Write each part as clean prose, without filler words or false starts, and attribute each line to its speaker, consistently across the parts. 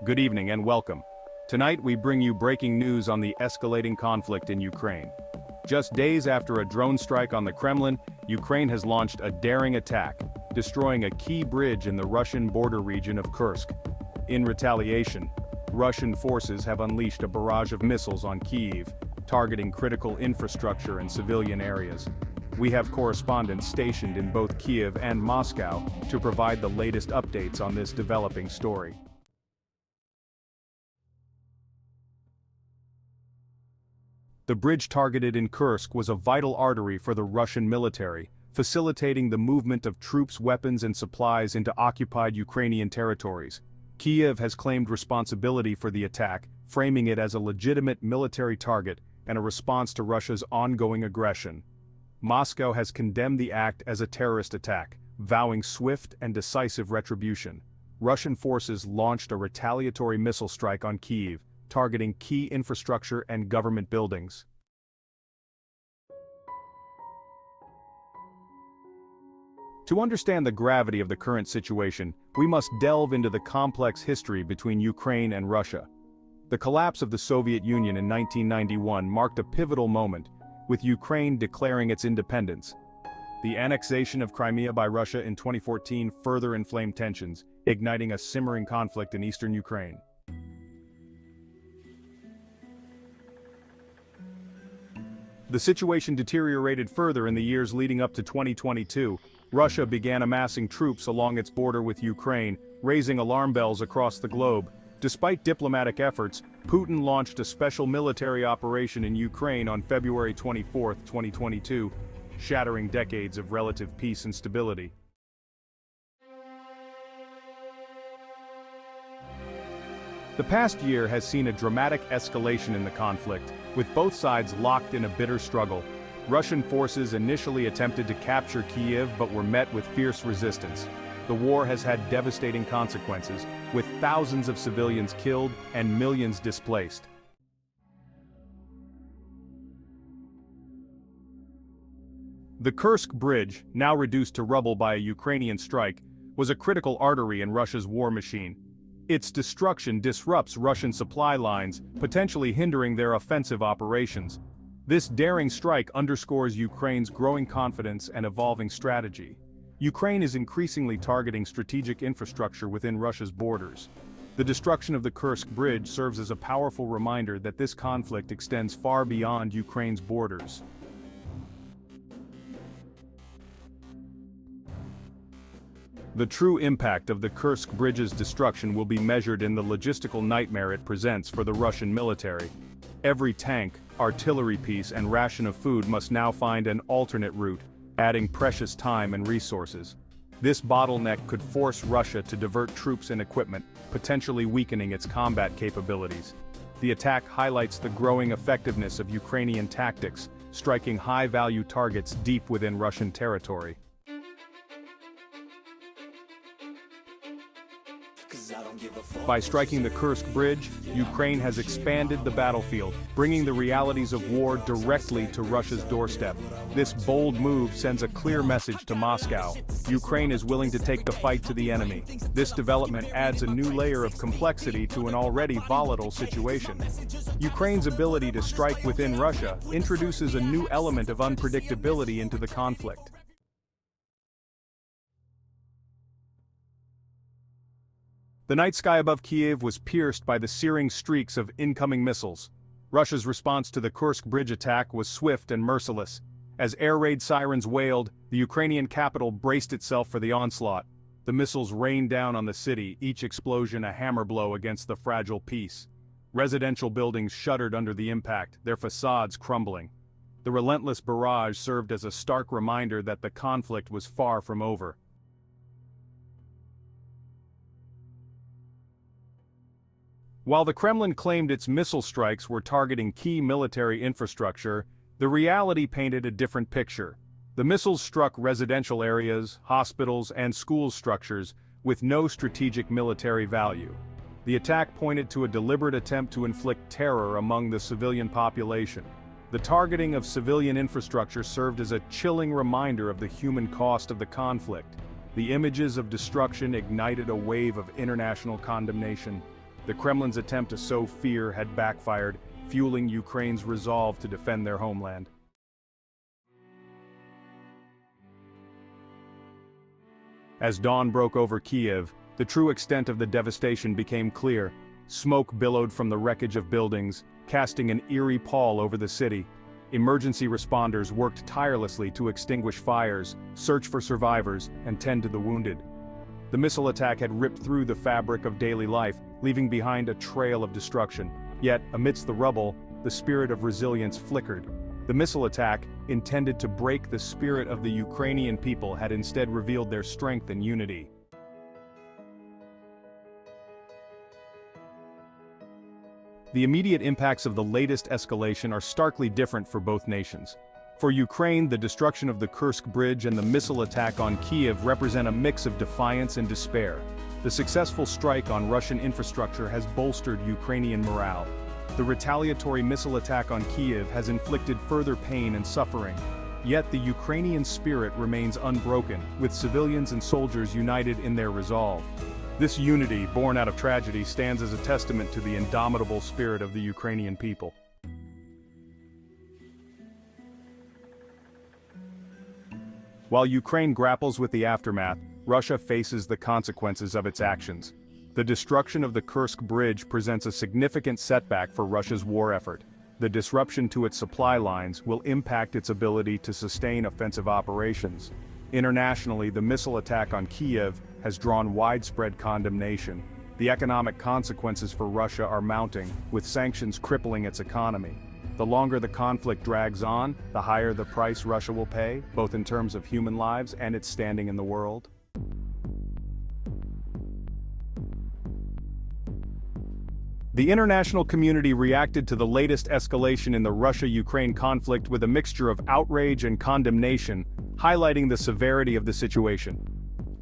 Speaker 1: Good evening and welcome. Tonight we bring you breaking news on the escalating conflict in Ukraine. Just days after a drone strike on the Kremlin, Ukraine has launched a daring attack, destroying a key bridge in the Russian border region of Kursk. In retaliation, Russian forces have unleashed a barrage of missiles on Kyiv, targeting critical infrastructure and civilian areas. We have correspondents stationed in both Kyiv and Moscow to provide the latest updates on this developing story. The bridge targeted in Kursk was a vital artery for the Russian military, facilitating the movement of troops, weapons and supplies into occupied Ukrainian territories. Kyiv has claimed responsibility for the attack, framing it as a legitimate military target and a response to Russia's ongoing aggression. Moscow has condemned the act as a terrorist attack, vowing swift and decisive retribution. Russian forces launched a retaliatory missile strike on Kyiv, targeting key infrastructure and government buildings. To understand the gravity of the current situation, we must delve into the complex history between Ukraine and Russia. The collapse of the Soviet Union in 1991 marked a pivotal moment, with Ukraine declaring its independence. The annexation of Crimea by Russia in 2014 further inflamed tensions, igniting a simmering conflict in eastern Ukraine. The situation deteriorated further in the years leading up to 2022. Russia began amassing troops along its border with Ukraine, raising alarm bells across the globe. Despite diplomatic efforts, Putin launched a special military operation in Ukraine on February 24, 2022, shattering decades of relative peace and stability. The past year has seen a dramatic escalation in the conflict, with both sides locked in a bitter struggle. Russian forces initially attempted to capture Kyiv but were met with fierce resistance. The war has had devastating consequences, with thousands of civilians killed and millions displaced. The Kursk bridge, now reduced to rubble by a Ukrainian strike, was a critical artery in Russia's war machine. Its destruction disrupts Russian supply lines, potentially hindering their offensive operations. This daring strike underscores Ukraine's growing confidence and evolving strategy. Ukraine is increasingly targeting strategic infrastructure within Russia's borders. The destruction of the Kursk bridge serves as a powerful reminder that this conflict extends far beyond Ukraine's borders. The true impact of the Kursk bridge's destruction will be measured in the logistical nightmare it presents for the Russian military. Every tank, artillery piece and ration of food must now find an alternate route, adding precious time and resources. This bottleneck could force Russia to divert troops and equipment, potentially weakening its combat capabilities. The attack highlights the growing effectiveness of Ukrainian tactics, striking high-value targets deep within Russian territory. By striking the Kursk bridge, Ukraine has expanded the battlefield, bringing the realities of war directly to Russia's doorstep. This bold move sends a clear message to Moscow. Ukraine is willing to take the fight to the enemy. This development adds a new layer of complexity to an already volatile situation. Ukraine's ability to strike within Russia introduces a new element of unpredictability into the conflict. The night sky above Kyiv was pierced by the searing streaks of incoming missiles. Russia's response to the Kursk bridge attack was swift and merciless. As air raid sirens wailed, the Ukrainian capital braced itself for the onslaught. The missiles rained down on the city, each explosion a hammer blow against the fragile peace. Residential buildings shuddered under the impact, their facades crumbling. The relentless barrage served as a stark reminder that the conflict was far from over. While the Kremlin claimed its missile strikes were targeting key military infrastructure, the reality painted a different picture. The missiles struck residential areas, hospitals, and school structures with no strategic military value. The attack pointed to a deliberate attempt to inflict terror among the civilian population. The targeting of civilian infrastructure served as a chilling reminder of the human cost of the conflict. The images of destruction ignited a wave of international condemnation. The Kremlin's attempt to sow fear had backfired, fueling Ukraine's resolve to defend their homeland. As dawn broke over Kyiv, the true extent of the devastation became clear. Smoke billowed from the wreckage of buildings, casting an eerie pall over the city. Emergency responders worked tirelessly to extinguish fires, search for survivors, and tend to the wounded. The missile attack had ripped through the fabric of daily life, leaving behind a trail of destruction. Yet, amidst the rubble, the spirit of resilience flickered. The missile attack, intended to break the spirit of the Ukrainian people, had instead revealed their strength and unity. The immediate impacts of the latest escalation are starkly different for both nations. For Ukraine, the destruction of the Kursk bridge and the missile attack on Kyiv represent a mix of defiance and despair. The successful strike on Russian infrastructure has bolstered Ukrainian morale. The retaliatory missile attack on Kyiv has inflicted further pain and suffering. Yet the Ukrainian spirit remains unbroken, with civilians and soldiers united in their resolve. This unity, born out of tragedy, stands as a testament to the indomitable spirit of the Ukrainian people. While Ukraine grapples with the aftermath, Russia faces the consequences of its actions. The destruction of the Kursk bridge presents a significant setback for Russia's war effort. The disruption to its supply lines will impact its ability to sustain offensive operations. Internationally, the missile attack on Kyiv has drawn widespread condemnation. The economic consequences for Russia are mounting, with sanctions crippling its economy. The longer the conflict drags on, the higher the price Russia will pay, both in terms of human lives and its standing in the world. The international community reacted to the latest escalation in the Russia-Ukraine conflict with a mixture of outrage and condemnation, highlighting the severity of the situation.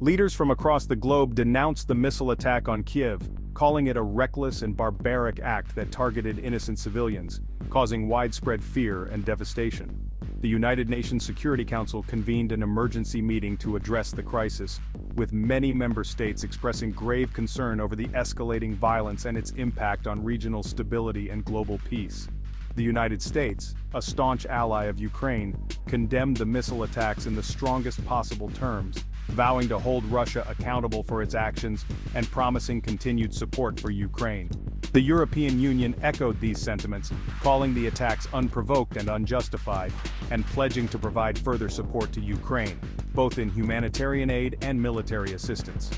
Speaker 1: Leaders from across the globe denounced the missile attack on Kyiv, calling it a reckless and barbaric act that targeted innocent civilians, causing widespread fear and devastation. The United Nations Security Council convened an emergency meeting to address the crisis, with many member states expressing grave concern over the escalating violence and its impact on regional stability and global peace. The United States, a staunch ally of Ukraine, condemned the missile attacks in the strongest possible terms, vowing to hold Russia accountable for its actions and promising continued support for Ukraine. The European Union echoed these sentiments, calling the attacks unprovoked and unjustified, and pledging to provide further support to Ukraine, both in humanitarian aid and military assistance.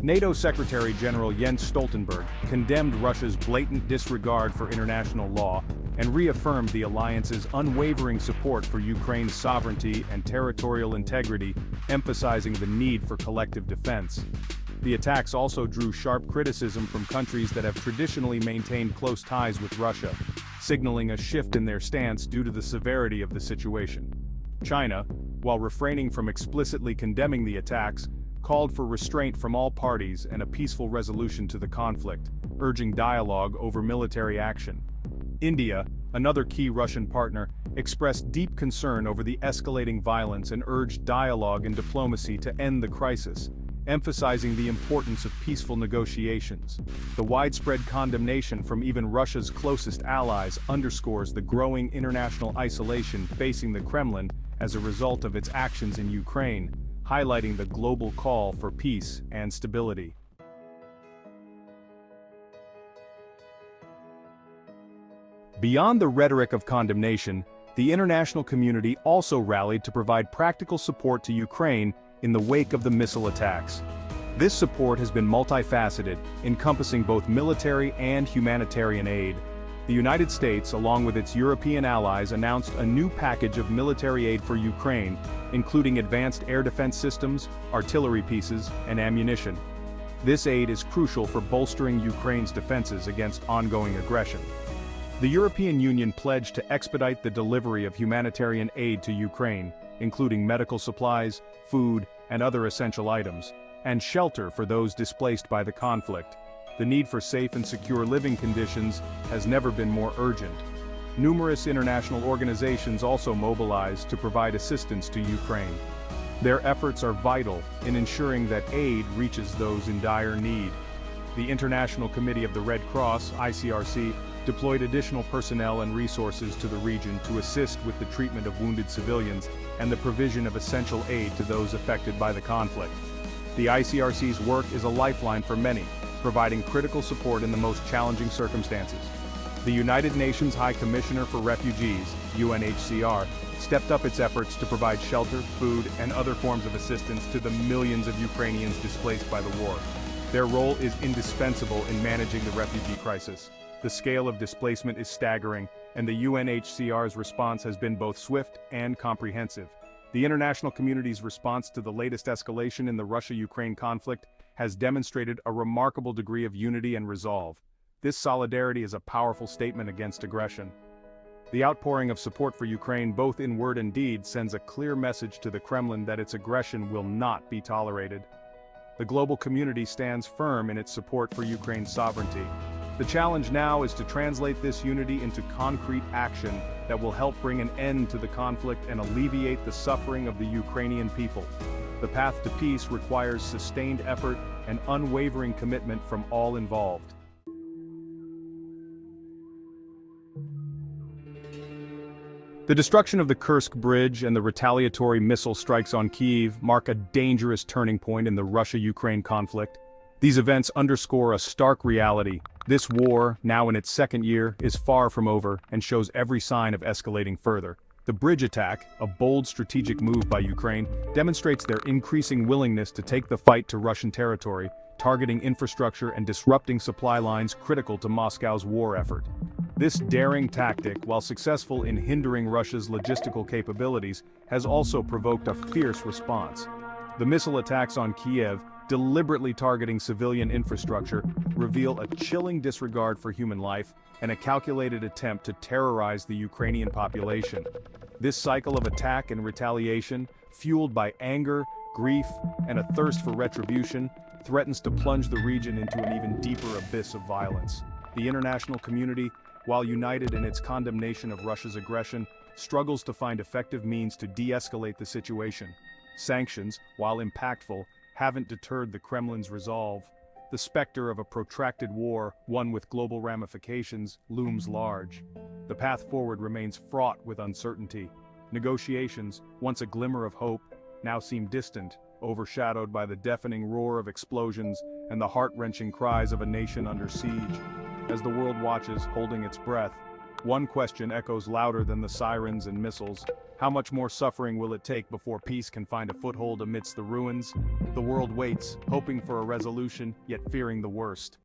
Speaker 1: NATO Secretary General Jens Stoltenberg condemned Russia's blatant disregard for international law and reaffirmed the alliance's unwavering support for Ukraine's sovereignty and territorial integrity, emphasizing the need for collective defense. The attacks also drew sharp criticism from countries that have traditionally maintained close ties with Russia, signaling a shift in their stance due to the severity of the situation. China, while refraining from explicitly condemning the attacks, called for restraint from all parties and a peaceful resolution to the conflict, urging dialogue over military action. India, another key Russian partner, expressed deep concern over the escalating violence and urged dialogue and diplomacy to end the crisis, emphasizing the importance of peaceful negotiations. The widespread condemnation from even Russia's closest allies underscores the growing international isolation facing the Kremlin as a result of its actions in Ukraine, highlighting the global call for peace and stability. Beyond the rhetoric of condemnation, the international community also rallied to provide practical support to Ukraine in the wake of the missile attacks. This support has been multifaceted, encompassing both military and humanitarian aid. The United States, along with its European allies, announced a new package of military aid for Ukraine, including advanced air defense systems, artillery pieces, and ammunition. This aid is crucial for bolstering Ukraine's defenses against ongoing aggression. The European Union pledged to expedite the delivery of humanitarian aid to Ukraine, including medical supplies, food, and other essential items, and shelter for those displaced by the conflict. The need for safe and secure living conditions has never been more urgent. Numerous international organizations also mobilized to provide assistance to Ukraine. Their efforts are vital in ensuring that aid reaches those in dire need. The International Committee of the Red Cross, ICRC, deployed additional personnel and resources to the region to assist with the treatment of wounded civilians and the provision of essential aid to those affected by the conflict. The ICRC's work is a lifeline for many, providing critical support in the most challenging circumstances. The United Nations High Commissioner for Refugees, UNHCR, stepped up its efforts to provide shelter, food, and other forms of assistance to the millions of Ukrainians displaced by the war. Their role is indispensable in managing the refugee crisis. The scale of displacement is staggering, and the UNHCR's response has been both swift and comprehensive. The international community's response to the latest escalation in the Russia-Ukraine conflict has demonstrated a remarkable degree of unity and resolve. This solidarity is a powerful statement against aggression. The outpouring of support for Ukraine, both in word and deed, sends a clear message to the Kremlin that its aggression will not be tolerated. The global community stands firm in its support for Ukraine's sovereignty. The challenge now is to translate this unity into concrete action that will help bring an end to the conflict and alleviate the suffering of the Ukrainian people. The path to peace requires sustained effort and unwavering commitment from all involved. The destruction of the Kursk bridge and the retaliatory missile strikes on Kyiv mark a dangerous turning point in the Russia-Ukraine conflict. These events underscore a stark reality. This war, now in its second year, is far from over and shows every sign of escalating further. The bridge attack, a bold strategic move by Ukraine, demonstrates their increasing willingness to take the fight to Russian territory, targeting infrastructure and disrupting supply lines critical to Moscow's war effort. This daring tactic, while successful in hindering Russia's logistical capabilities, has also provoked a fierce response. The missile attacks on Kyiv, deliberately targeting civilian infrastructure, reveal a chilling disregard for human life and a calculated attempt to terrorize the Ukrainian population. This cycle of attack and retaliation, fueled by anger, grief, and a thirst for retribution, threatens to plunge the region into an even deeper abyss of violence. The international community, while united in its condemnation of Russia's aggression, struggles to find effective means to de-escalate the situation. Sanctions, while impactful, haven't deterred the Kremlin's resolve. The specter of a protracted war, one with global ramifications, looms large. The path forward remains fraught with uncertainty. Negotiations, once a glimmer of hope, now seem distant, overshadowed by the deafening roar of explosions and the heart-wrenching cries of a nation under siege. As the world watches, holding its breath, one question echoes louder than the sirens and missiles. How much more suffering will it take before peace can find a foothold amidst the ruins? The world waits, hoping for a resolution, yet fearing the worst.